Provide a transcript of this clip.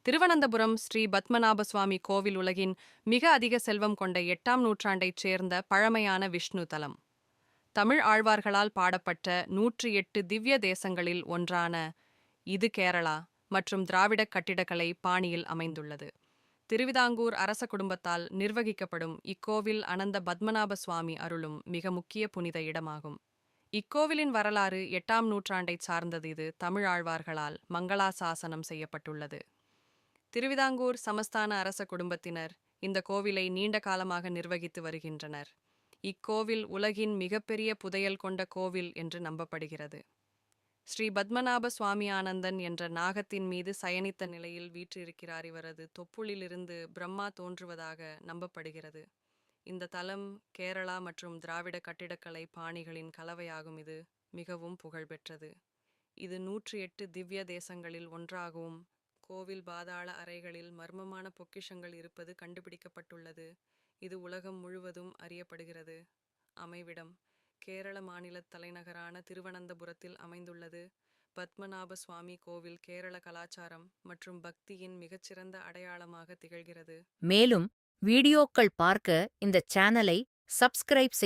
திருவனந்தபுரம் ஸ்ரீ பத்மநாப சுவாமி கோவில் உலகின் மிக அதிக செல்வம் கொண்ட 8ஆம் நூற்றாண்டைச் சேர்ந்த பழமையான விஷ்ணு தலம். தமிழ் ஆழ்வார்களால் பாடப்பட்ட 108 திவ்ய தேசங்களில் ஒன்றான இது கேரளா மற்றும் திராவிட கட்டிடக்கலை பாணியில் அமைந்துள்ளது. திருவிதாங்கூர் அரச குடும்பத்தால் நிர்வகிக்கப்படும் இக்கோவில் அனந்த பத்மநாப சுவாமி அருளும் மிக முக்கிய புனித இடமாகும். இக்கோவிலின் வரலாறு 8ஆம் நூற்றாண்டைச் சார்ந்தது. இது தமிழ் ஆழ்வார்களால் மங்களாசாசனம் செய்யப்பட்டுள்ளது. திருவிதாங்கூர் சமஸ்தான அரச குடும்பத்தினர் இந்த கோவிலை நீண்ட காலமாக நிர்வகித்து வருகின்றனர். இக்கோவில் உலகின் மிகப்பெரிய புதையல் கொண்ட கோவில் என்று நம்பப்படுகிறது. ஸ்ரீ பத்மநாப சுவாமி ஆனந்தன் என்ற நாகத்தின் மீது சயனித்த நிலையில் வீற்றிருக்கிறார். இவரது தொப்புளிலிருந்து பிரம்மா தோன்றுவதாக நம்பப்படுகிறது. இந்த தலம் கேரளா மற்றும் திராவிட கட்டிடக்கலை பாணிகளின் கலவையாகும். இது மிகவும் புகழ்பெற்றது. இது 108 திவ்ய தேசங்களில் ஒன்றாகவும் கோவில் பாதாள அறைகளில் மர்மமான பொக்கிஷங்கள் இருப்பது கண்டுபிடிக்கப்பட்டுள்ளது. இது உலகம் முழுவதும் அறியப்படுகிறது. அமைவிடம் கேரள மாநில தலைநகரான திருவனந்தபுரத்தில் அமைந்துள்ளது. பத்மநாப சுவாமி கோவில் கேரள கலாச்சாரம் மற்றும் பக்தியின் மிகச்சிறந்த அடையாளமாக திகழ்கிறது. மேலும் வீடியோக்கள் பார்க்க இந்த சேனலை சப்ஸ்கிரைப்